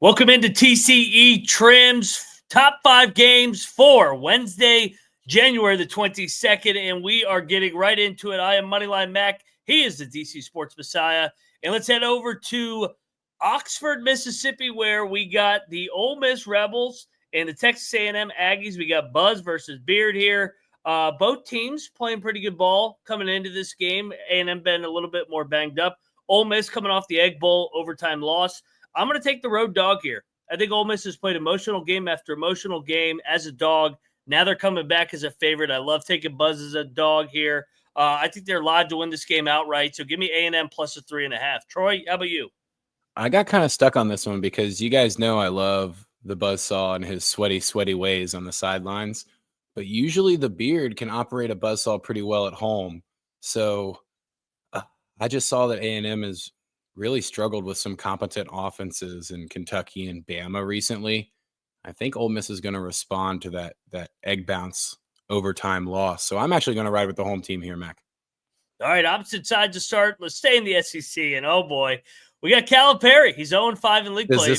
Welcome into TCE Trim's top 5 games for Wednesday, January the 22nd, and we are getting right into it. I am Moneyline Mac. He is the DC Sports Messiah. And let's head over to Oxford, Mississippi, where we got the Ole Miss Rebels and the Texas A&M Aggies. We got Buzz versus Beard here. Both teams playing pretty good ball coming into this game. A&M been a little bit more banged up. Ole Miss coming off the Egg Bowl overtime loss. I'm going to take the road dog here. I think Ole Miss has played emotional game after emotional game as a dog. Now they're coming back as a favorite. I love taking Buzz as a dog here. I think they're live to win this game outright. So give me A&M plus a 3.5. Troy, how about you? I got kind of stuck on this one because you guys know I love the buzzsaw and his sweaty ways on the sidelines. But usually the Beard can operate a buzzsaw pretty well at home. So I just saw that A&M has really struggled with some competent offenses in Kentucky and Bama recently. I think Ole Miss is going to respond to that egg bounce overtime loss. So I'm actually going to ride with the home team here, Mac. All right, opposite side to start. Let's stay in the SEC. And oh boy, we got Calipari. He's 0-5 in league play.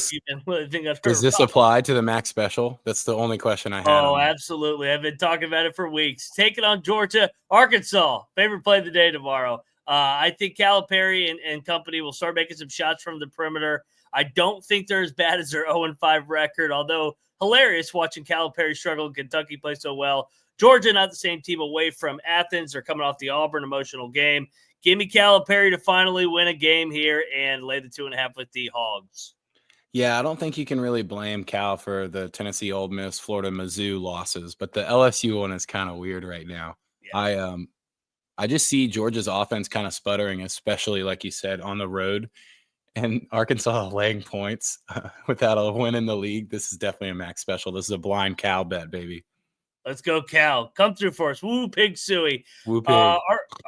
Does this apply to the Mac special? That's the only question I had. Oh, absolutely. I've been talking about it for weeks. Taking on Georgia, Arkansas. Favorite play of the day tomorrow. I think Calipari and company will start making some shots from the perimeter. I don't think they're as bad as their 0-5 record, although hilarious watching Calipari struggle in Kentucky play so well. Georgia, not the same team away from Athens. They're coming off the Auburn emotional game. Give me Calipari to finally win a game here and lay the 2.5 with the Hogs. Yeah, I don't think you can really blame Cal for the Tennessee, Ole Miss, Florida, Mizzou losses, but the LSU one is kind of weird right now. Yeah. I just see Georgia's offense kind of sputtering, especially, like you said, on the road. And Arkansas laying points without a win in the league. This is definitely a Max special. This is a blind Cal bet, baby. Let's go, Cal. Come through for us. Woo, pig suey. Woo, pig. All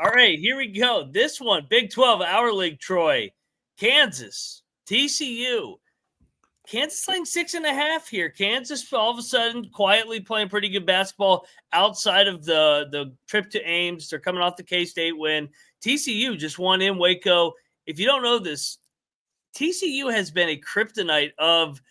right, here we go. This one, Big 12, our league, Troy. Kansas, TCU. Kansas laying 6.5 here. Kansas all of a sudden quietly playing pretty good basketball outside of the trip to Ames. They're coming off the K-State win. TCU just won in Waco. If you don't know this, TCU has been a kryptonite of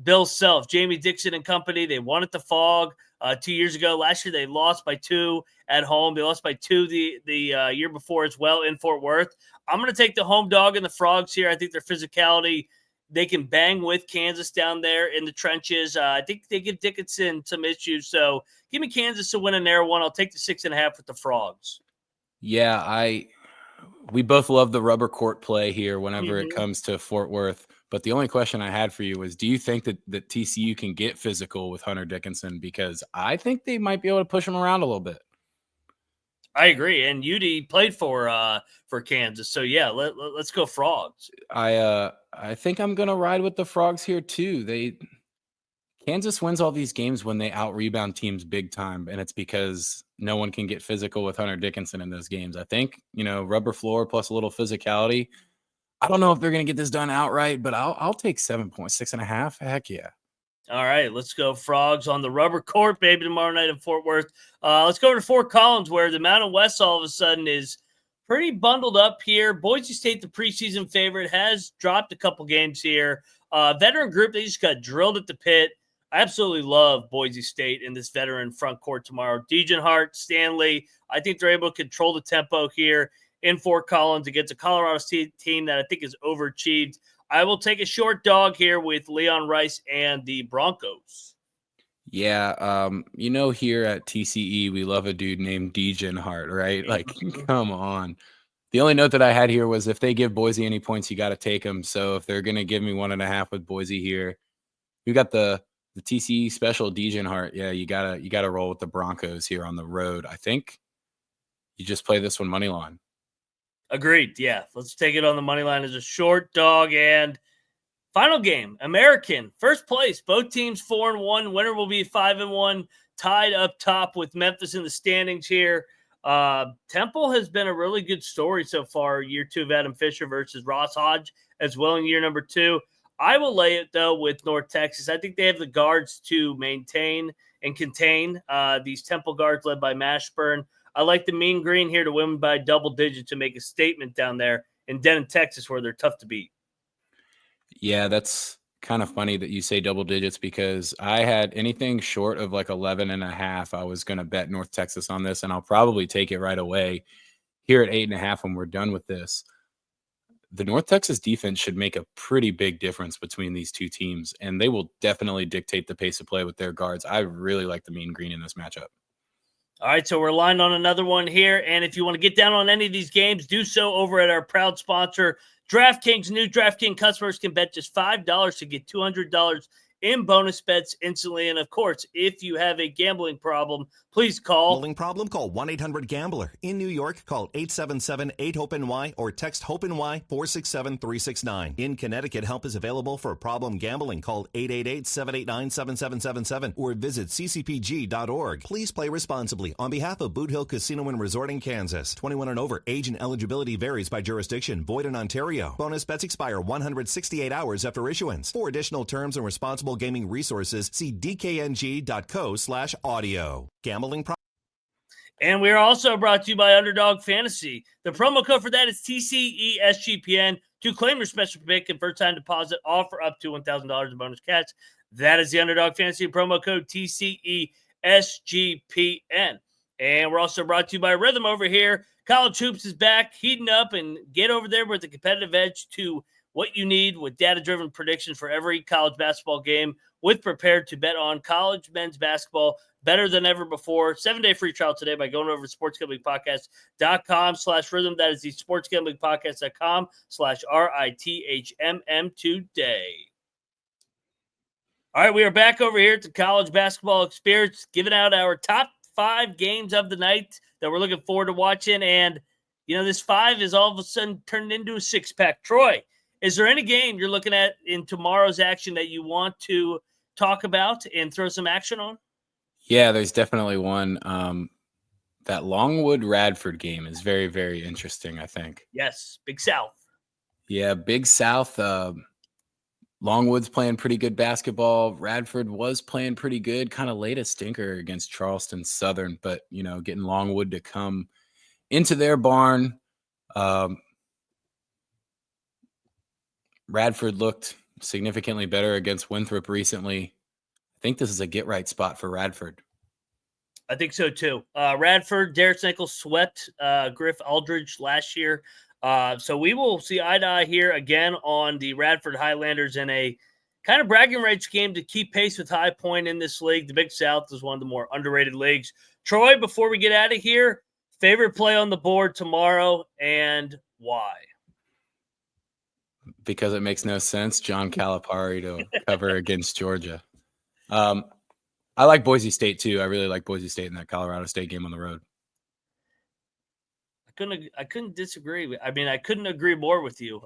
Bill Self, Jamie Dixon and company. They won at the Fog 2 years ago. Last year they lost by 2 at home. They lost by 2 the year before as well in Fort Worth. I'm going to take the home dog and the Frogs here. I think their physicality, they can bang with Kansas down there in the trenches. I think they give Dickinson some issues. So give me Kansas to win a narrow one. I'll take the 6.5 with the Frogs. Yeah, we both love the rubber court play here whenever it comes to Fort Worth. But the only question I had for you was, do you think that TCU can get physical with Hunter Dickinson? Because I think they might be able to push him around a little bit. I agree, and UD played for Kansas, so yeah, let's go Frogs. I think I'm gonna ride with the Frogs here too. Kansas wins all these games when they out rebound teams big time, and it's because no one can get physical with Hunter Dickinson in those games. I think rubber floor plus a little physicality. I don't know if they're gonna get this done outright, but I'll take 7 points, 6.5. Heck yeah. All right, let's go Frogs on the rubber court, baby, tomorrow night in Fort Worth. Let's go to Fort Collins, where the Mountain West all of a sudden is pretty bundled up here. Boise State, the preseason favorite, has dropped a couple games here. Veteran group, they just got drilled at the pit. I absolutely love Boise State in this veteran front court tomorrow. Degenhart, Stanley, I think they're able to control the tempo here in Fort Collins against a Colorado State team that I think is overachieved. I will take a short dog here with Leon Rice and the Broncos. Yeah, here at TCE, we love a dude named Degenhart, right? Like, come on. The only note that I had here was if they give Boise any points, you got to take them. So if they're going to give me 1.5 with Boise here, you got the TCE special Degenhart. Yeah, you gotta roll with the Broncos here on the road. I think you just play this one money line. Agreed. Yeah, let's take it on the money line as a short dog. And final game, American, first place. Both teams 4-1. Winner will be 5-1. Tied up top with Memphis in the standings here. Temple has been a really good story so far. Year 2 of Adam Fisher versus Ross Hodge as well in year number 2. I will lay it, though, with North Texas. I think they have the guards to maintain and contain these Temple guards led by Mashburn. I like the Mean Green here to win by double digits to make a statement down there in Denton, Texas, where they're tough to beat. Yeah, that's kind of funny that you say double digits because I had anything short of like 11.5. I was going to bet North Texas on this, and I'll probably take it right away here at 8.5 when we're done with this. The North Texas defense should make a pretty big difference between these two teams, and they will definitely dictate the pace of play with their guards. I really like the Mean Green in this matchup. All right, so we're lined on another one here, and if you want to get down on any of these games, do so over at our proud sponsor, DraftKings. New DraftKings customers can bet just $5 to get $200 in bonus bets instantly. And, of course, if you have a gambling problem, please call. Gambling problem? Call 1-800-GAMBLER. In New York, call 877-8-HOPE-NY or text HOPE-NY 467-369. In Connecticut, help is available for problem gambling. Call 888-789-7777 or visit ccpg.org. Please play responsibly. On behalf of Boot Hill Casino and Resort in Kansas, 21 and over, age and eligibility varies by jurisdiction. Void in Ontario. Bonus bets expire 168 hours after issuance. For additional terms and responsible gaming resources, see dkng.co/audio. Gambling problem. And we are also brought to you by Underdog Fantasy. The promo code for that is TCESGPN. To claim your special pick and first time deposit offer up to $1,000 in bonus cash. That is the Underdog Fantasy promo code TCESGPN. And we're also brought to you by Rhythm over here. College Hoops is back, heating up, and get over there with the competitive edge to what you need with data-driven predictions for every college basketball game with Prepared to Bet on college men's basketball better than ever before. 7-day free trial today by going over to sportsgamblingpodcast.com/rhythm. That is the sportsgamblingpodcast.com/RITHMM today. All right, we are back over here at the College Basketball Experience, giving out our top 5 games of the night that we're looking forward to watching. And, you know, this 5 is all of a sudden turned into a 6-pack. Troy, is there any game you're looking at in tomorrow's action that you want to talk about and throw some action on? Yeah, there's definitely one. That Longwood Radford game is very, very interesting, I think. Yes, Big South. Yeah, Big South. Longwood's playing pretty good basketball. Radford was playing pretty good, kind of laid a stinker against Charleston Southern, but, you know, getting Longwood to come into their barn. Radford looked significantly better against Winthrop recently. I think this is a get-right spot for Radford. I think so, too. Radford, Darius Nichols swept Griff Aldridge last year. So we will see eye-to-eye here again on the Radford Highlanders in a kind of bragging rights game to keep pace with High Point in this league. The Big South is one of the more underrated leagues. Troy, before we get out of here, favorite play on the board tomorrow and why? Because it makes no sense, John Calipari to cover against Georgia. I like Boise State, too. I really like Boise State in that Colorado State game on the road. I couldn't disagree. I mean, I couldn't agree more with you.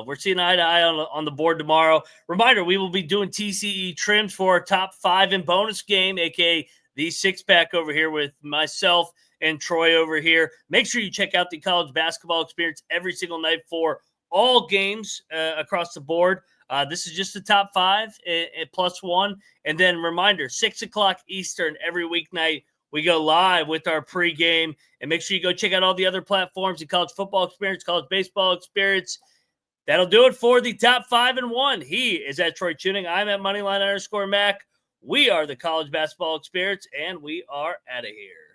We're seeing eye to eye on the board tomorrow. Reminder, we will be doing TCE trims for our top 5 in bonus game, aka the 6-pack over here with myself and Troy over here. Make sure you check out the College Basketball Experience every single night for all games across the board. This is just the top 5 plus 1. And then reminder, 6 o'clock Eastern every weeknight. We go live with our pregame, and make sure you go check out all the other platforms, the College Football Experience, College Baseball Experience. That'll do it for the top 5 and 1. He is at Troy Chewning. I'm at Moneyline_Mac. We are the College Basketball Experience, and we are out of here.